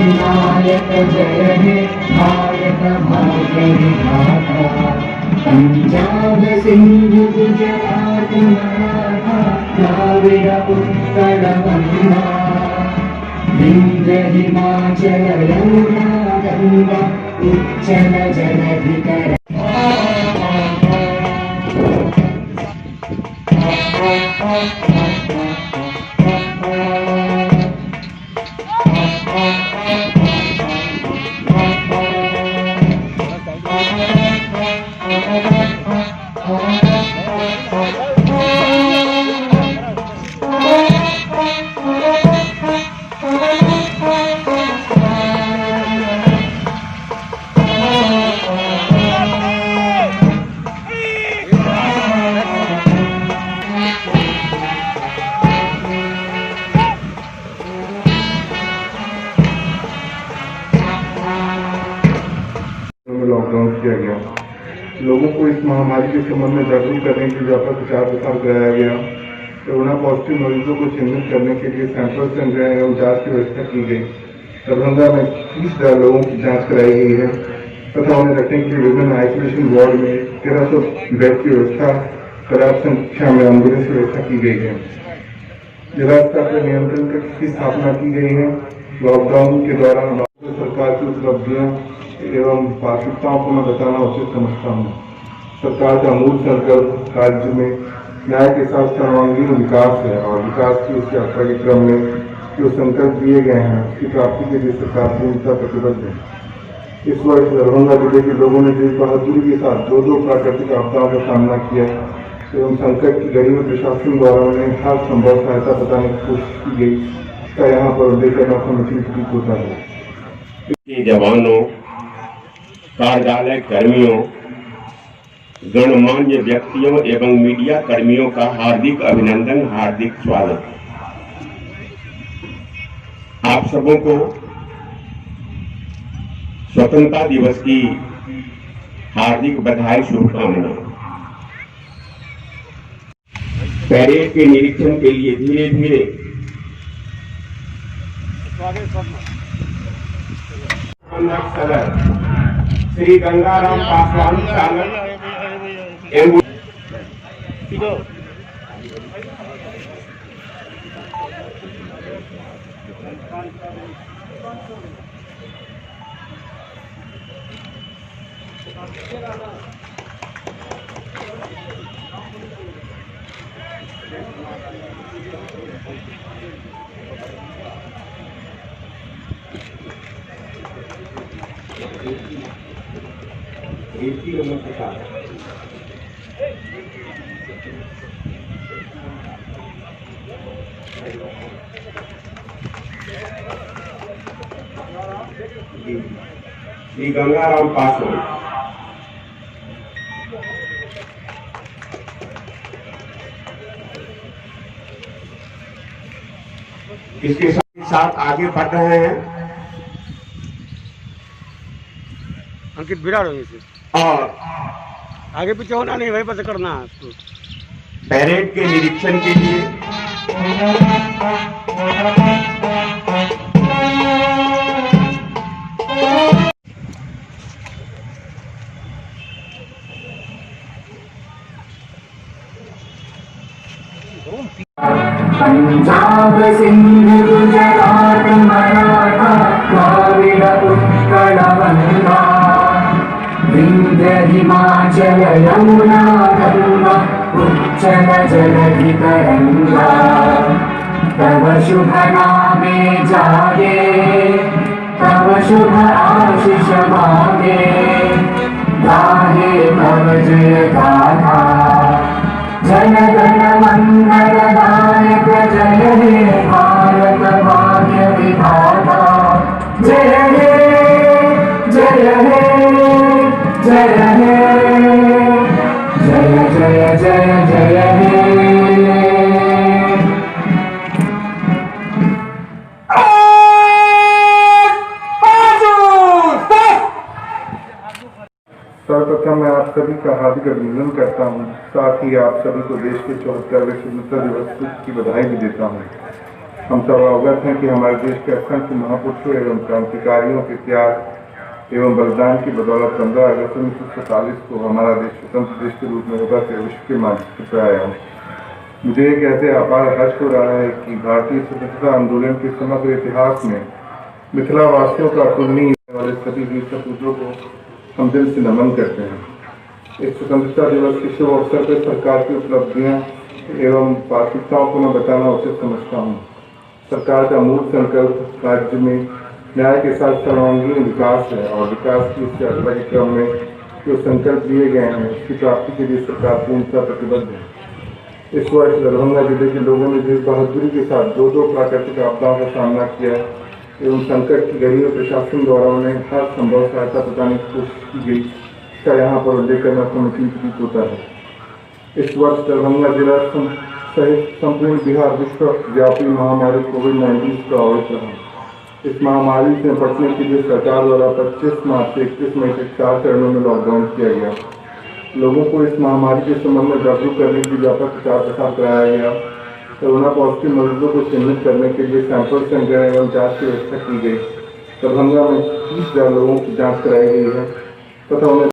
नायक जय हे भारत भाग्य विधाता। पंजाब सिंध गुजरात मराठा द्राविड उत्कल गंगा, विंध्य हिमाचल यमुना गंगा उच्चल जलधिकर। लॉकडाउन किया गया। लोगों को इस महामारी के संबंध में जागरूक करने के लिए व्यापक प्रचार प्रसार कराया गया। कोरोना पॉजिटिव मरीजों को चिन्हित करने के लिए सैंपल संग्रह एवं जांच की व्यवस्था की गई। दरभंगा में 30,000 लोगों की जांच कराई गई है तथा उन्हें रखने के लिए विभिन्न आइसोलेशन वार्ड में 1300 बेड की व्यवस्था, पर्याप्त संख्या में एम्बुलेंस की व्यवस्था की गई है। जिला स्तर पर नियंत्रण कक्ष की स्थापना की गई है। लॉकडाउन के दौरान सरकार की उपलब्धियां एवं प्राथमिकताओं को मैं बताना उचित समझता हूँ। सरकार का मूल संकल्प राज्य में न्याय के साथ सर्वांगीण विकास है और विकास की इस यात्रा के क्रम में जो संकल्प दिए गए हैं उसकी प्राप्ति के लिए सरकार पूर्णतः प्रतिबद्ध है। इस वर्ष दरभंगा जिले के लोगों ने देश बहादुरी के साथ दो प्राकृतिक आपदाओं का सामना किया एवं संकट की घड़ी में प्रशासन द्वारा उन्हें हर संभव सहायता बताने की कोशिश की गई। इसका यहाँ पर उल्लेख करना समुचित प्रतीत होता है। जवानों, कार्यालय कर्मियों, गणमान्य व्यक्तियों एवं मीडिया कर्मियों का हार्दिक अभिनंदन, हार्दिक स्वागत। आप सबों को स्वतंत्रता दिवस की हार्दिक बधाई, शुभकामनाएं। पैरेड के निरीक्षण के लिए धीरे धीरे सदर श्री गंगाराम पासवान चालक श्री गंगाराम पासवान इसके साथ आगे बढ़ रहे हैं अंकित बिराड़ होंगे से और आगे पीछे होना नहीं, वहीं पर करना है उसको। पैरेड के निरीक्षण के लिए पंजाब सिंध गुजरात मराठा द्राविड उत्कल गंगा, विंध्य हिमाचल यमुना गंगा उच्चल जलधितरंगा। तव शुभ नामे जागे, तव शुभ आशीष मांगे, गाहे तव जय गाथा। जन गण मंगलदायक जय हे भारत भाग्य विधाता। जय हे जय हे जय हे जय जय जय जय हे। सर्वप्रथम मैं आप सभी का हार्दिक अभिनंदन करता हूँ। साथ ही आप सभी को देश के 74वें स्वतंत्रता दिवस की बधाई भी देता हूँ। हम सब अवगत हैं कि हमारे देश के असंख्य महापुरुषों एवं क्रांतिकारियों के त्याग एवं बलिदान की बदौलत 15 अगस्त 1947 को हमारा देश स्वतंत्र देश के रूप में उभर के विश्व के मानचित्र पर आया। मुझे ये कहते अपार हर्ष हो रहा है कि भारतीय स्वतंत्रता आंदोलन के समग्र इतिहास में मिथिला वासियों का अतुलनीय वाले सभी वीर सपूतों को हम दिल से नमन करते हैं। इस स्वतंत्रता दिवस के शुभ अवसर पर सरकार की उपलब्धियां एवं प्राथमिकताओं को मैं बताना उचित समझता हूँ। सरकार का मूल संकल्प राज्य में न्याय के साथ सर्वांगीण विकास है और विकास की इस यात्रा के क्रम में जो संकल्प लिए गए हैं उसकी प्राप्ति के लिए सरकार पूर्णतः प्रतिबद्ध है। इस वर्ष दरभंगा जिले के लोगों ने जिस बहादुरी के साथ दो प्राकृतिक आपदाओं का सामना किया एवं संकट की घड़ी में प्रशासन द्वारा उन्हें हर संभव सहायता प्रदान की कोशिश की गई, इसका यहाँ पर उल्लेख करना समुचित प्रतीत होता है। इस वर्ष दरभंगा जिला सहित संपूर्ण बिहार विश्वव्यापी महामारी कोविड-19 प्रभावित रहा। इस महामारी से निपटने के लिए सरकार द्वारा 25 मार्च से 31 मई तक 4 चरणों में लॉकडाउन किया गया। लोगों को इस महामारी के संबंध में जागरूक करने के लिए व्यापक प्रचार प्रसार कराया गया। कोरोना पॉजिटिव मरीजों को चिन्हित करने के लिए सैंपल संग्रह एवं जाँच की व्यवस्था की गई। दरभंगा में 30,000 लोगों की जाँच कराई गई है तथा उन्हें